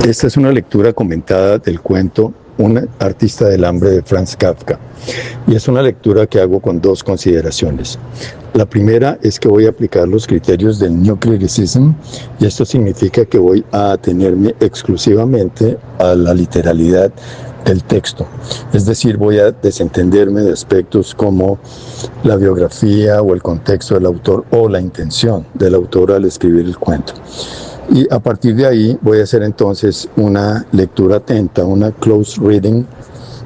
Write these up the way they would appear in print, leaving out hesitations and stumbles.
Esta es una lectura comentada del cuento Un artista del hambre de Franz Kafka, y es una lectura que hago con dos consideraciones. La primera es que voy a aplicar los criterios del New Classicism, y esto significa que voy a atenerme exclusivamente a la literalidad del texto. Es decir, voy a desentenderme de aspectos como la biografía o el contexto del autor o la intención del autor al escribir el cuento. Y a partir de ahí voy a hacer entonces una lectura atenta, una close reading,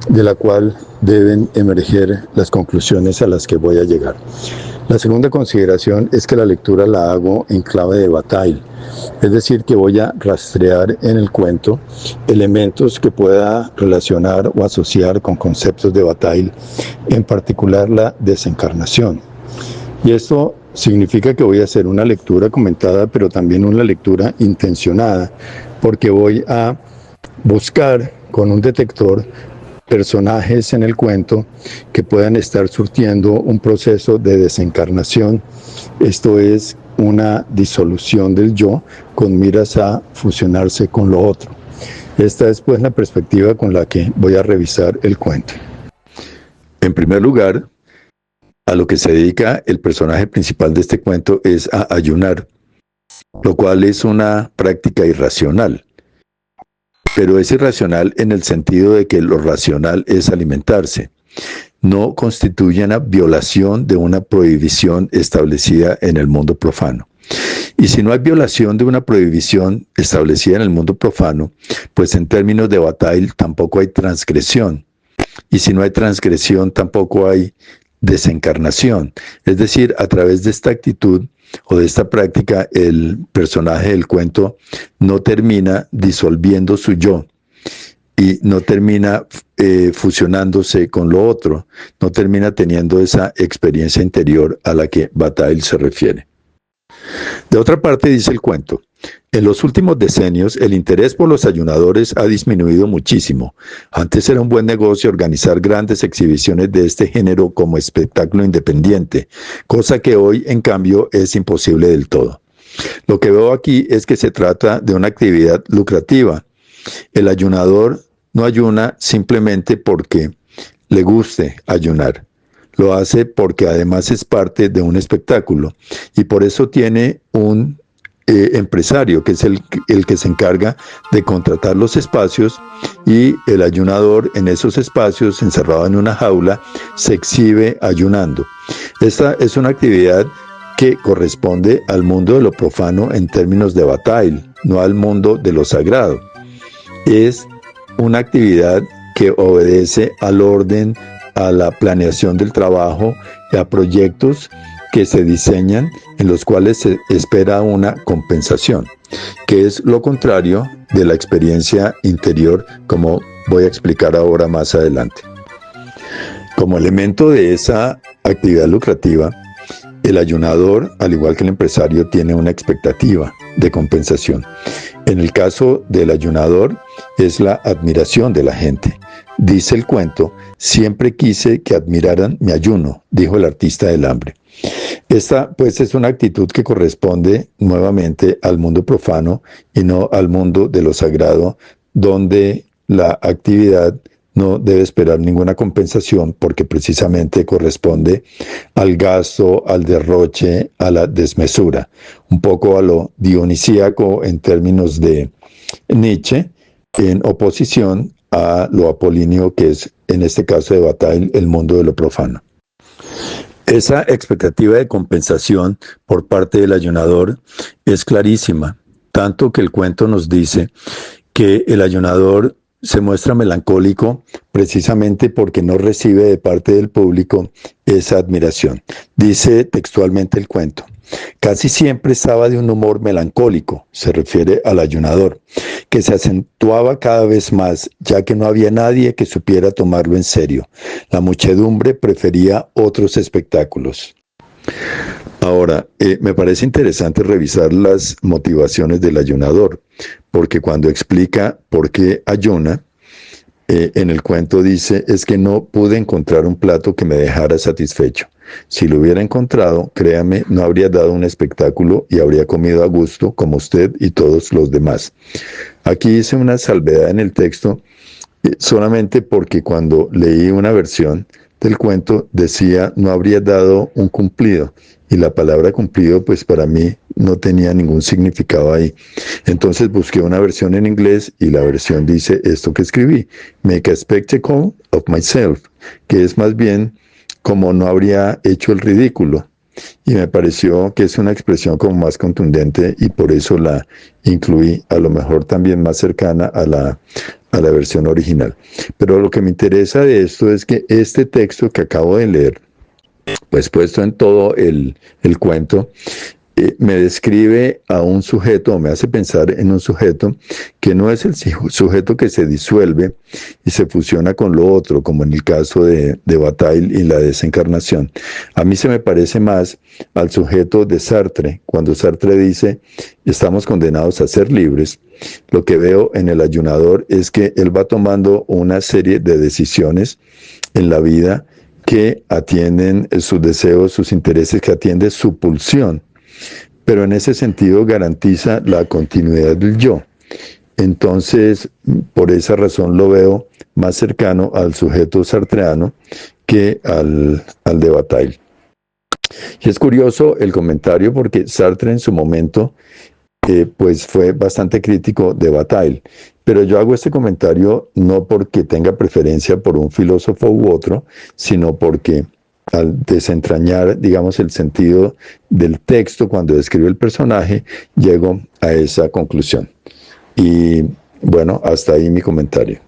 de la cual deben emerger las conclusiones a las que voy a llegar. La segunda consideración es que la lectura la hago en clave de Bataille, es decir, que voy a rastrear en el cuento elementos que pueda relacionar o asociar con conceptos de Bataille, en particular la desencarnación. Y esto significa que voy a hacer una lectura comentada, pero también una lectura intencionada, porque voy a buscar con un detector personajes en el cuento que puedan estar surtiendo un proceso de desencarnación. Esto es una disolución del yo con miras a fusionarse con lo otro. Esta es pues la perspectiva con la que voy a revisar el cuento. En primer lugar, a lo que se dedica el personaje principal de este cuento es a ayunar, lo cual es una práctica irracional. Pero es irracional en el sentido de que lo racional es alimentarse. No constituye una violación de una prohibición establecida en el mundo profano. Y si no hay violación de una prohibición establecida en el mundo profano, pues en términos de Bataille tampoco hay transgresión. Y si no hay transgresión, tampoco hay desencarnación. Es decir, a través de esta actitud o de esta práctica, el personaje del cuento no termina disolviendo su yo y no termina fusionándose con lo otro, no termina teniendo esa experiencia interior a la que Bataille se refiere. De otra parte, dice el cuento: en los últimos decenios, el interés por los ayunadores ha disminuido muchísimo. Antes era un buen negocio organizar grandes exhibiciones de este género como espectáculo independiente, cosa que hoy, en cambio, es imposible del todo. Lo que veo aquí es que se trata de una actividad lucrativa. El ayunador no ayuna simplemente porque le guste ayunar. Lo hace porque además es parte de un espectáculo, y por eso tiene un empresario, que es el que se encarga de contratar los espacios, y el ayunador en esos espacios, encerrado en una jaula, se exhibe ayunando. Esta es una actividad que corresponde al mundo de lo profano en términos de Bataille, no al mundo de lo sagrado. Es una actividad que obedece al orden, a la planeación del trabajo y a proyectos que se diseñan, en los cuales se espera una compensación, que es lo contrario de la experiencia interior, como voy a explicar ahora más adelante. Como elemento de esa actividad lucrativa, el ayunador, al igual que el empresario, tiene una expectativa de compensación. En el caso del ayunador, es la admiración de la gente. Dice el cuento: siempre quise que admiraran mi ayuno, dijo el artista del hambre. Esta, pues, es una actitud que corresponde nuevamente al mundo profano y no al mundo de lo sagrado, donde la actividad no debe esperar ninguna compensación, porque precisamente corresponde al gasto, al derroche, a la desmesura, un poco a lo dionisíaco en términos de Nietzsche, en oposición a lo apolíneo, que es, en este caso de Bataille, el mundo de lo profano. Esa expectativa de compensación por parte del ayunador es clarísima, tanto que el cuento nos dice que el ayunador se muestra melancólico precisamente porque no recibe de parte del público esa admiración. Dice textualmente el cuento: casi siempre estaba de un humor melancólico, se refiere al ayunador, que se acentuaba cada vez más, ya que no había nadie que supiera tomarlo en serio. La muchedumbre prefería otros espectáculos. Ahora, me parece interesante revisar las motivaciones del ayunador, porque cuando explica por qué ayuna, en el cuento dice, es que no pude encontrar un plato que me dejara satisfecho. Si lo hubiera encontrado, créame, no habría dado un espectáculo y habría comido a gusto como usted y todos los demás. Aquí hice una salvedad en el texto solamente porque cuando leí una versión del cuento decía no habría dado un cumplido y la palabra cumplido pues para mí no tenía ningún significado ahí. Entonces busqué una versión en inglés y la versión dice esto que escribí, make a spectacle of myself, que es más bien como no habría hecho el ridículo. Y me pareció que es una expresión como más contundente y por eso la incluí, a lo mejor también más cercana a la versión original. Pero lo que me interesa de esto es que este texto que acabo de leer, pues puesto en todo el cuento, me describe a un sujeto, o me hace pensar en un sujeto que no es el sujeto que se disuelve y se fusiona con lo otro, como en el caso de Bataille y la desencarnación. A mí se me parece más al sujeto de Sartre, cuando Sartre dice, estamos condenados a ser libres. Lo que veo en el ayunador es que él va tomando una serie de decisiones en la vida que atienden sus deseos, sus intereses, que atiende su pulsión, pero en ese sentido garantiza la continuidad del yo. Entonces, por esa razón lo veo más cercano al sujeto sartreano que al de Bataille. Y es curioso el comentario porque Sartre en su momento pues fue bastante crítico de Bataille, pero yo hago este comentario no porque tenga preferencia por un filósofo u otro, sino porque al desentrañar, digamos, el sentido del texto cuando describe el personaje, llego a esa conclusión. Y bueno, hasta ahí mi comentario.